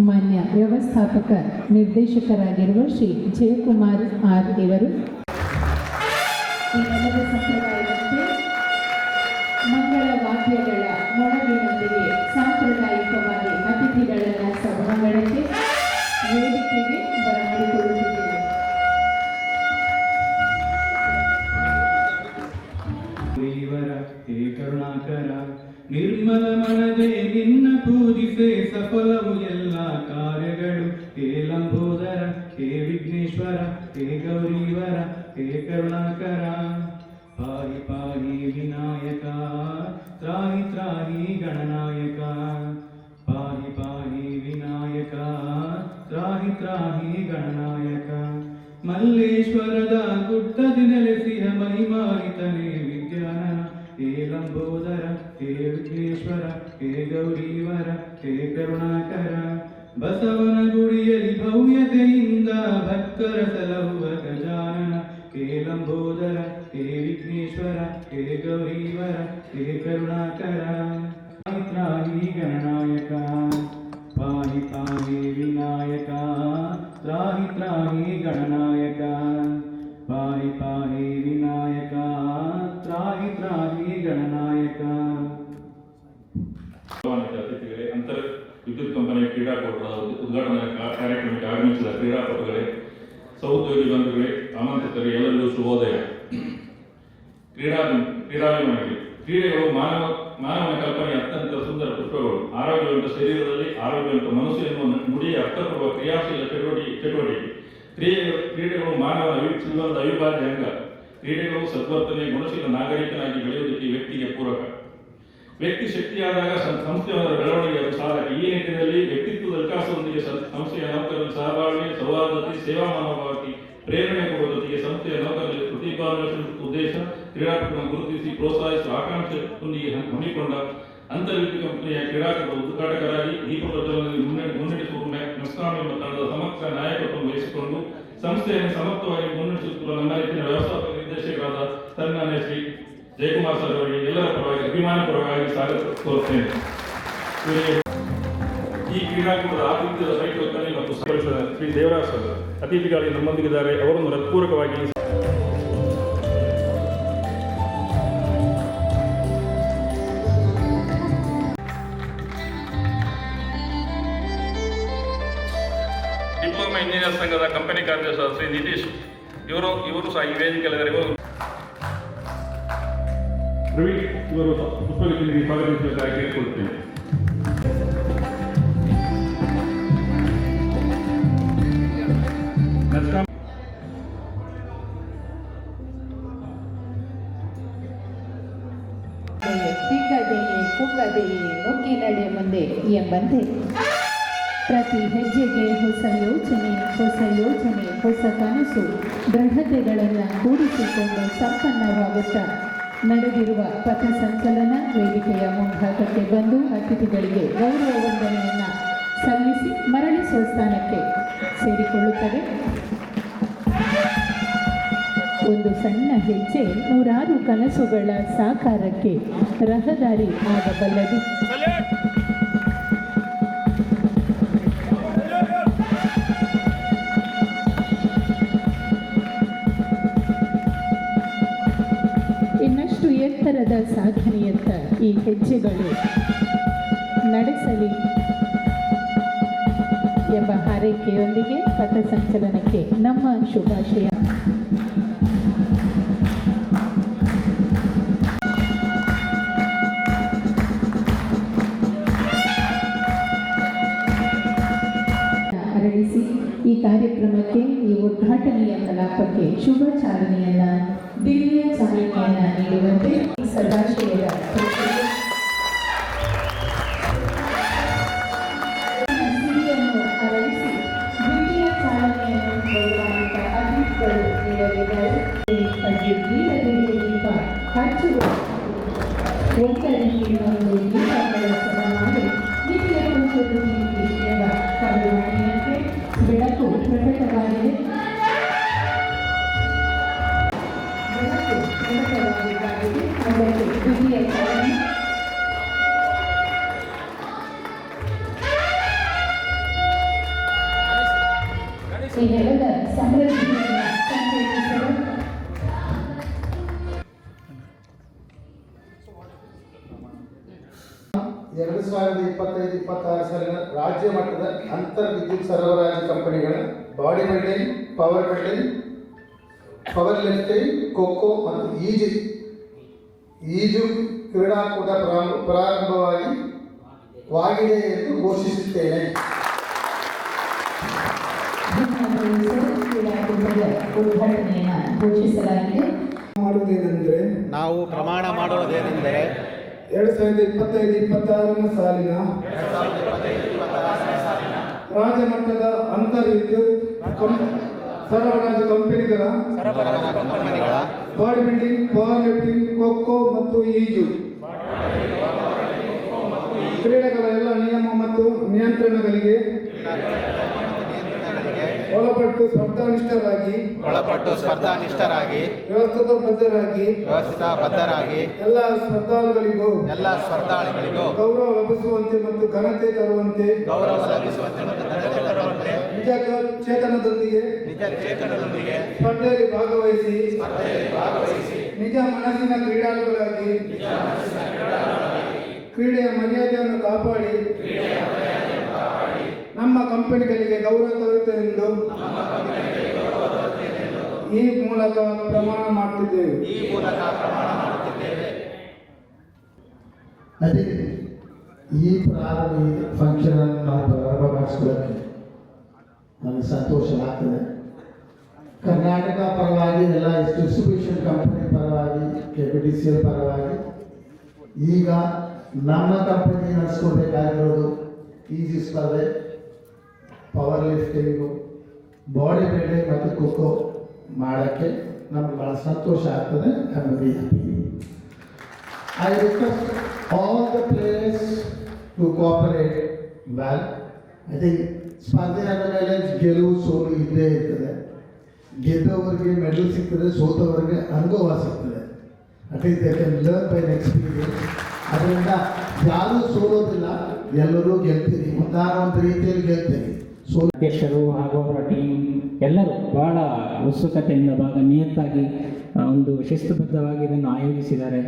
ಮಾನ್ಯ ವ್ಯವಸ್ಥಾಪಕ ನಿರ್ದೇಶಕರಾಗಿರುವ ಶ್ರೀ ಜಯಕುಮಾರ್ ಆರ್ ಇವರು ಈ ನೆಲದ ಸಂಪ್ರದಾಯದಂತೆ ಮಂಗಳ ವಾದ್ಯಗಳ ಮೊಳಗಿನೊಂದಿಗೆ ಸಾಂಪ್ರದಾಯಿಕವಾಗಿ ಅತಿಥಿಗಳನ್ನು ಸಭಾಂಗಣಕ್ಕೆ ವೇದಿಕೆಗೆ ಬರಮಾಡಿಕೊಳ್ಳುತ್ತಿದ್ದೇವೆ. ಹೇ ಕರುಣಾಕರ ನಿರ್ಮಲ ಮನದೇ ನಿನ್ನ ಪೂಜಿಸೆ ಸಫಲವು ಎಲ್ಲ ಕಾರ್ಯಗಳು. ಹೇ ಲಂಬೋದರ ಹೇ ವಿಘ್ನೇಶ್ವರ ಹೇ ಗೌರೀವರ ಹೇ ಕರುಣಾಕರ. ಪಾಹಿ ಪಾಹಿ ವಿನಾಯಕ ತ್ರಾಹಿ ತ್ರಾಹಿ ಗಣನಾಯಕ. ಪಾಹಿ ಪಾಹಿ ವಿನಾಯಕ ತ್ರಾಹಿ ತ್ರಾಹಿ ಗಣನಾಯಕ. ಮಲ್ಲೇಶ್ವರದ ಗುಡ್ಡದಿ ನೆಲೆಸಿಹ ಮಹಿಮಾನಿತನೇ ವಿದ್ಯಾನನ. ಹೇ ಲಂಬೋದರ ಹೇ ವಿಘ್ನೇಶ್ವರ ಹೇ ಗೌರೀವರ ಹೇ ಕರುಣಾಕರ. ಬಸವನ ಗುಡಿಯಲ್ಲಿ ಭವ್ಯತೆಯಿಂದ ಭಕ್ತರ ಸಲಹುವ ಗಜಾನನ. ಹೇ ಲಂಬೋದರ ಹೇ ವಿಘ್ನೇಶ್ವರ ಹೇ ಗೌರೀವರ ಹೇ ಕರುಣಾಕರ. ತ್ರಾಹಿ ಗಣನಾಯಕ ಪಾಹಿ ಪಾಹಿ ವಿನಾಯಕ ತ್ರಾಹಿ ತ್ರಾಹಿ ಗಣನಾಯಕ. ಪಾಹಿ ಪಾಹಿ ವಿನಾಯಕ ತ್ರಾಹಿ ತ್ರಾಹಿ ಗಣನಾಯಕ. ಅತಿಥಿಗಳೇ, ಅಂತರ್ ವಿದ್ಯುತ್ ಕಂಪನಿಯ ಕ್ರೀಡಾಕೂಟದ ಉದ್ಘಾಟನಾ ಕಾರ್ಯಕ್ರಮಕ್ಕೆ ಆಗಮಿಸಿದ ಕ್ರೀಡಾಪಟುಗಳೇ, ಸಹೋದ್ಯೋಗಿ ಬಂಧುಗಳೇ, ಆಮಂತ್ರಿತರಿಗೆ ಎಲ್ಲರಿಗೂ ಶುಭೋದಯ. ಕ್ರೀಡಾಭಿಮಾನಿಗಳು, ಕ್ರೀಡೆಗಳು ಮಾನವನ ಕಲ್ಪನೆಯ ಅತ್ಯಂತ ಸುಂದರ ಪುಷ್ಪಗಳು. ಆರೋಗ್ಯವಂತ ಶರೀರದಲ್ಲಿ ಆರೋಗ್ಯವಂತ ಮನಸ್ಸು ಎನ್ನುವ ನುಡಿಯ ಅರ್ಥಪೂರ್ವ ಕ್ರಿಯಾಶೀಲ ಚಟುವಟಿಕೆ. ಕ್ರೀಡೆಗಳು ಮಾನವನ ಜೀವನದ ಅವಿಭಾಜ್ಯ ಅಂಗ. ಕ್ರೀಡೆಗಳು ಸದ್ವರ್ತನೆ ಗುಣಶೀಲ ನಾಗರಿಕನಾಗಿ ಬೆಳೆಯುವುದಕ್ಕೆ ವ್ಯಕ್ತಿಗೆ ಪೂರಕ. ವ್ಯಕ್ತಿ ಶಕ್ತಿಯಾದಾಗ ಸಂಸ್ಥೆಯ ಬೆಳವಣಿಗೆ ಸಾಧಕ. ಈ ನಿಟ್ಟಿನಲ್ಲಿ ವ್ಯಕ್ತಿತ್ವದ ವಿಕಾಸದೊಂದಿಗೆ ಸಂಸ್ಥೆಯ ನೌಕರರ ಸಹಬಾಳ್ವೆ, ಸೌಹಾರ್ದತೆ, ಸೇವಾ ಮನೋಭಾವಕ್ಕೆ ಪ್ರೇರಣೆ ಕೊಡುವ ಜೊತೆಗೆ ಸಂಸ್ಥೆಯ ನೌಕರರಿಗೆ ಪ್ರತಿಭಾನ್ವೇಷಣೆ ಉದ್ದೇಶ ಕ್ರೀಡಾಪಟುಗಳನ್ನು ಗುರುತಿಸಿ ಪ್ರೋತ್ಸಾಹಿಸುವ ಆಕಾಂಕ್ಷೆಯೊಂದಿಗೆ ಹಮ್ಮಿಕೊಂಡ ಅಂತರ್ವಿದ್ಯುತ್ ಕಂಪನಿಯ ಕ್ರೀಡಾಕೂಟದ ಉದ್ಘಾಟಕರಾಗಿ ದೀಪ ಪ್ರಜ್ವಲನದಲ್ಲಿ ಮುನ್ನಡೆಸುವ ಮೆಸ್ಕಾಂ ಎಂಬ ತಂಡದ ಸಮಗ್ರ ನಾಯಕತ್ವವನ್ನು ವಹಿಸಿಕೊಂಡು ಸಂಸ್ಥೆಯನ್ನು ಸಮರ್ಥವಾಗಿ ಮುನ್ನಡೆಸುತ್ತಿರುವ ನಮ್ಮ ರೀತಿಯ ವ್ಯವಸ್ಥಾಪಕ ನಿರ್ದೇಶಕರಾದ ಸನ್ಮಾನ್ಯ ಶ್ರೀ ಜಯಕುಮಾರ್ ಸರ್ ಅವರಿಗೆ ಎಲ್ಲರ ಪರವಾಗಿ ಅಭಿಮಾನಪರವಾಗಿ ಸ್ವಾಗತ ಕೋರುತ್ತೇನೆ. ಈ ಕ್ರೀಡಾಕೂಟದ ಆತಿಥ್ಯದ ಸೈಕಲ್ ಮತ್ತು ಶ್ರೀ ದೇವರಾಜ್ ಸರ್ ಅತಿಥಿಗಳಿಗೆ ನಮ್ಮೊಂದಿಗಿದ್ದಾರೆ. ಅವರನ್ನು ಹೃತ್ಪೂರ್ವಕವಾಗಿ ಡಿಪ್ಲೊಮಾ ಇಂಜಿನಿಯರ್ ಸಂಘದ ಕಂಪನಿ ಕಾರ್ಯದರ್ಶಿ ಶ್ರೀ ನಿತೀಶ್ ಇವರು ಸಹ ಈ ವೇದಿಕೆಯಲ್ಲಿ ಪ್ರವೀಣ್ ಇವರು ಪುಷ್ಪಗಳಿಗೆ ಸ್ವಾಗತಿಸಬೇಕಾಗಿ ಕೇಳಿಕೊಳ್ಳುತ್ತೇನೆ. ಹಿಗ್ಗದೆಯೇ ಕುಗ್ಗದೆಯೇ ನುಗ್ಗಿ ನಡೆ ಮುಂದೆ ಎಂಬಂತೆ ಪ್ರತಿ ಹೆಜ್ಜೆಗೆ ಹೊಸ ಯೋಚನೆ ಹೊಸ ಕನಸು ದೃಢತೆಗಳನ್ನು ಕೂಡಿಸಿಕೊಂಡು ಸಂಪನ್ನವಾಗುತ್ತಾ ನಡೆದಿರುವ ಪಥ ಸಂಚಲನ ವೇದಿಕೆಯ ಮುಂಭಾಗಕ್ಕೆ ಬಂದು ಅತಿಥಿಗಳಿಗೆ ಗೌರವ ವಂದನೆಯನ್ನು ಸಲ್ಲಿಸಿ ಮರಳಿ ಸ್ವಸ್ಥಾನಕ್ಕೆ ಸೇರಿಕೊಳ್ಳುತ್ತದೆ. ಒಂದು ಸಣ್ಣ ಹೆಜ್ಜೆ ನೂರಾರು ಕನಸುಗಳ ಸಾಕಾರಕ್ಕೆ ರಹದಾರಿ ಆಗಬಲ್ಲದು. ಇನ್ನಷ್ಟು ಎತ್ತರದ ಸಾಧನೆಯತ್ತ ಈ ಹೆಜ್ಜೆಗಳು ನಡೆಸಲಿ ಎಂಬ ಹಾರೈಕೆಯೊಂದಿಗೆ ಪಥಸಂಚಲನಕ್ಕೆ ನಮ್ಮ ಶುಭಾಶಯ. ಅರಳಿಸಿ ಈ ಕಾರ್ಯಕ್ರಮಕ್ಕೆ ಈ ಉದ್ಘಾಟನೆಯ ಕಲಾಪಕ್ಕೆ ಶುಭ ಚಾಲನೆಯನ್ನ ದಿವ್ಯ ಚಾಲನೆಯನ್ನ ನೀಡುವಂತೆ ಸದಾಶಯದ ಸಿರಿಯನ್ನು ಅರಳಿಸಿ ದಿವ್ಯ ಚಾಲನೆಯನ್ನು ವೈಮಾನಿಕ ಅತಿಥಿಗಳು ನೀಡಲಿದ್ದಾರೆ. ದೀಪ ಹಚ್ಚುವ ಒಂದರಲ್ಲಿ ಒಂದು ದೀಪಗಳ ಸಭ ಮಾಡಿ ನಿತ್ಯ ಕುಂಚು ಎಂಬ ಕವಿವಾಣಿಯಂತೆ ಬೆಳಕು ಪ್ರಕಟವಾಗಿದೆ. ಅದಕ್ಕೆ ದಿವ್ಯ ಚಾಲನೆ ಈ ನೆಲದ ಸಮೃದ್ಧಿಯನ್ನು ಸಂಕೇತಿಸಲು ಎರಡು 2025-26 ಸಾಲಿನ ರಾಜ್ಯ ಮಟ್ಟದ ಅಂತರ್ ವಿದ್ಯುತ್ ಸರಬರಾಜು ಕಂಪನಿಗಳ body building, power lifting, kho kho ಮತ್ತು ಈಜು ಕ್ರೀಡಾಕೂಟ ಪ್ರಾರಂಭವಾಗಿದೆ ಎಂದು ಘೋಷಿಸುತ್ತೇನೆ. ಕ್ರೀಡಾಕೂಟದ ಉದ್ಘಾಟನೆಯನ್ನು ಘೋಷಿಸಲಾಗಿದೆ. ನಾವು ಪ್ರಮಾಣ ಮಾಡುವುದೇನೆಂದರೆ 2025-26 ಸಾಲಿನ ರಾಜ್ಯ ಮಟ್ಟದ ಅಂತರ್ ವಿದ್ಯುತ್ ಸರಬರಾಜು ಕಂಪನಿಗಳ body building, power lifting, kho kho ಮತ್ತು ಈಜು ಕ್ರೀಡೆಗಳ ಎಲ್ಲ ನಿಯಮ ಮತ್ತು ನಿಯಂತ್ರಣಗಳಿಗೆ ಒಳಪಟ್ಟು ಸ್ಪರ್ಧಾನಿಷ್ಠರಾಗಿ ವ್ಯವಸ್ಥಿತಬದ್ಧರಾಗಿ ಎಲ್ಲ ಸ್ಪರ್ಧಾಳುಗಳಿಗೂ ಗೌರವ ಲಭಿಸುವಂತೆ ಮತ್ತು ಘನತೆ ತರುವಂತೆ ನಿಜ ಚೇತನದೊಂದಿಗೆ ಸ್ಪರ್ಧೆಯಲ್ಲಿ ಭಾಗವಹಿಸಿ ನಿಜ ಮನಸ್ಸಿನ ಕ್ರೀಡಾಳುಗಳಾಗಿ ಕ್ರೀಡೆಯ ಮರ್ಯಾದೆಯನ್ನು ಕಾಪಾಡಿ ನಮ್ಮ ಕಂಪನಿಗಳಿಗೆ ಗೌರವ ತರುತ್ತೇನೆಂದು ಈ ಮೂಲಕ ಪ್ರಮಾಣ ಮಾಡುತ್ತಿದ್ದೇವೆ. ಅದೇ ಈ ಫಂಕ್ಷನ್ ಅನ್ನು ನಾವು ಪ್ರಾರಂಭ ಮಾಡಿಸ್ಕೊಳ್ಳೋಕ್ಕೆ ನನಗೆ ಸಂತೋಷ ಆಗ್ತದೆ. ಕರ್ನಾಟಕ ಪರವಾಗಿ ಎಲ್ಲ ಡಿಸ್ಟ್ರಿಬ್ಯೂಷನ್ ಕಂಪನಿ ಪರವಾಗಿ KPTCL ಪರವಾಗಿ ಈಗ ನಮ್ಮ ಕಂಪನಿ ನಡೆಸ್ಕೊಳ್ಬೇಕಾಗಿರೋದು ಈಜು ಸ್ಪರ್ಧೆ, ಪವರ್ ಲಿಫ್ಟಿಂಗು, ಬಾಡಿ ಬಿಲ್ಡಿಂಗ್ ಮತ್ತು ಖೋಖೋ ಮಾಡೋಕ್ಕೆ ನಮ್ಗೆ ಭಾಳ ಸಂತೋಷ ಆಗ್ತದೆ. I am very happy. I request all the players to cooperate well. I think ಸ್ಪರ್ಧೆ ಆದ ಮೇಲೆ ಗೆಲುವು ಸೋಲು ಇದ್ದೇ ಇರ್ತದೆ. ಗೆದ್ದವರಿಗೆ ಮೆಡಲ್ ಸಿಗ್ತದೆ, ಸೋತವರಿಗೆ ಅನುಭವ ಸಿಗ್ತದೆ. At least they can learn by experience. ಅದರಿಂದ ಯಾರೂ ಸೋಲೋದಿಲ್ಲ, ಎಲ್ಲರೂ ಗೆಲ್ತೀರಿ, ಒಂದು ರೀತಿಯಲ್ಲಿ ಗೆಲ್ತೀರಿ. ಅಧ್ಯಕ್ಷರು ಹಾಗೂ ಅವರ ಟೀಮ್ ಎಲ್ಲರೂ ಬಹಳ ಉತ್ಸುಕತೆಯಿಂದ ನಿಯತ್ತಾಗಿ ಒಂದು ಶಿಸ್ತುಬದ್ಧವಾಗಿ ಇದನ್ನು ಆಯೋಜಿಸಿದ್ದಾರೆ.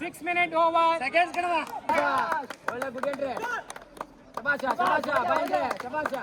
Six minute over. Seconds kadava. Ole good entry. Shabasha, shabasha, bande, shabasha.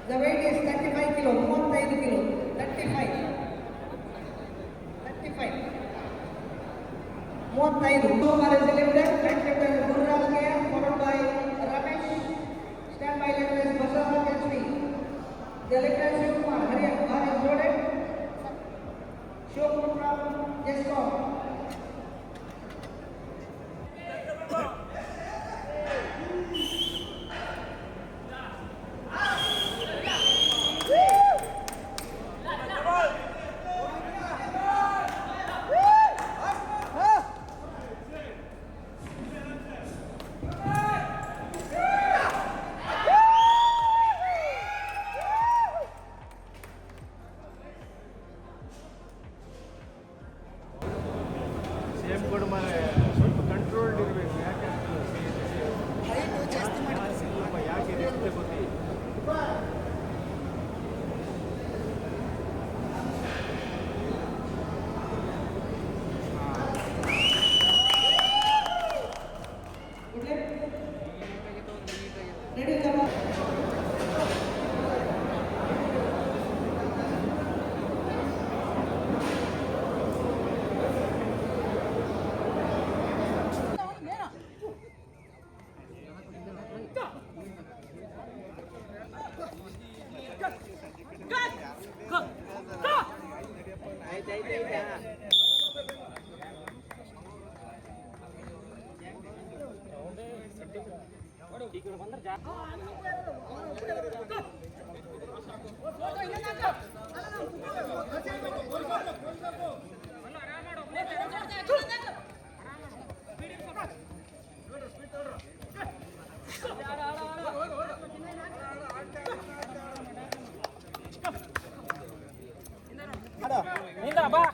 The weight is 35 kilo, 35 kilo, 35. 35. 35. Two are selected, right captain Gururaj K, followed by Ramesh. Stand by left is Basava Kachri. The left is Shivkumar. Hurry up, bar is loaded. Shivkumar from Jesco. Ready, come on.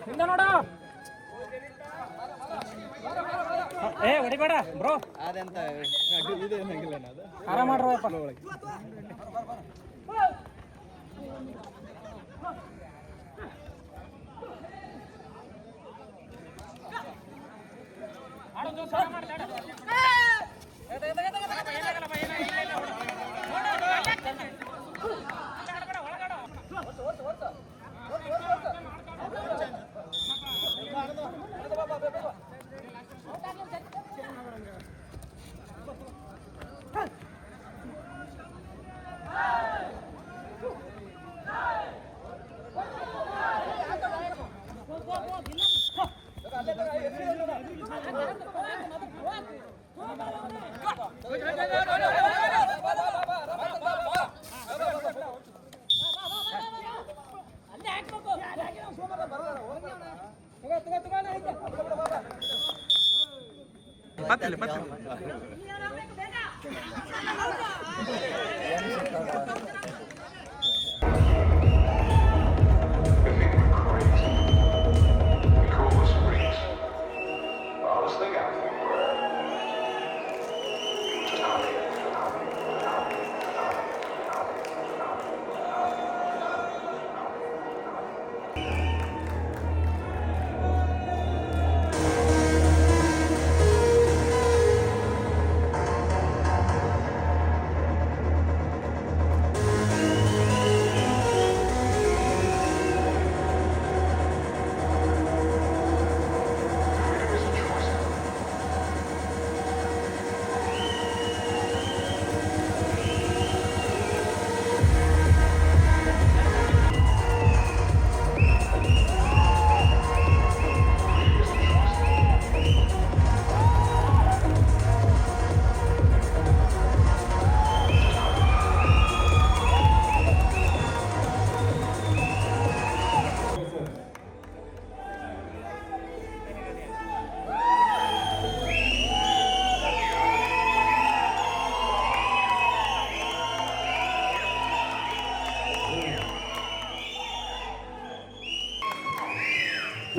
ಹಿಂದ ನೋಡ ಏ ಹೊಡಿಬೇಡ bro ಅದೆಂತ ಇದು ಏನಂಗಿಲ್ಲ ಅದು ಆರಾಮ ಮಾಡ್ರಪ್ಪ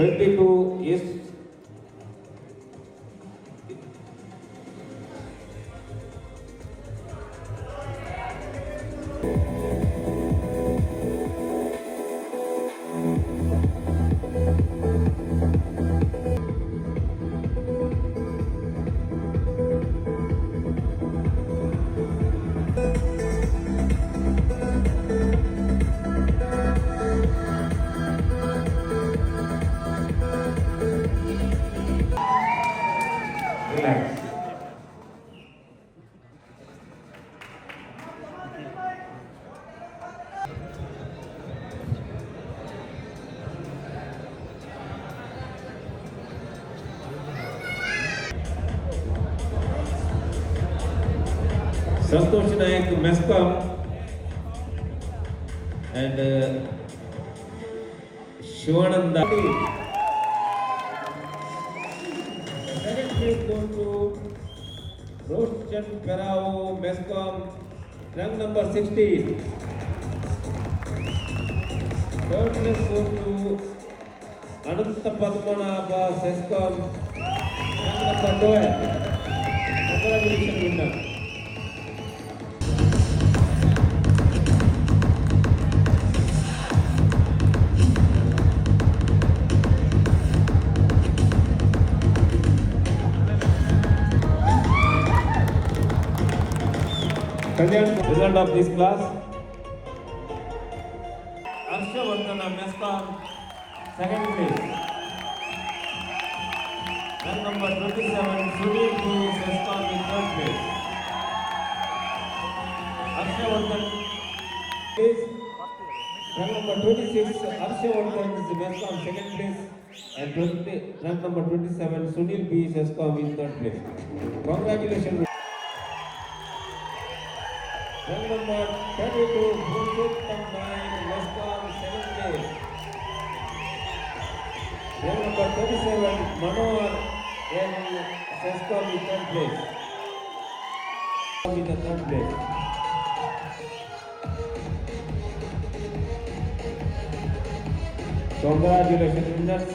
22 is relax. Santosh Naik, MESCOM, and Shivananda. Second place goes to Roshan Perao, MESCOM, rank number 16. Third place goes to Ananta Padmanabha, SESCOM, rank number 12. Congratulations, winner. Result of this class: Arshavardhana, MESCOM, second place. Rank number 27, Sudhir P, SESCOM in third place. Arshavardhan is rank number 26, Arshavardhan is MESCOM second place, and rank number 27, Sunil B, SESCOM in third place. Congratulations. Rank number 32, Purushottam Naik, MESCOM, second place. Rank number 37, Manohar, SESCOM in third place. In the third place. Congratulations, winners.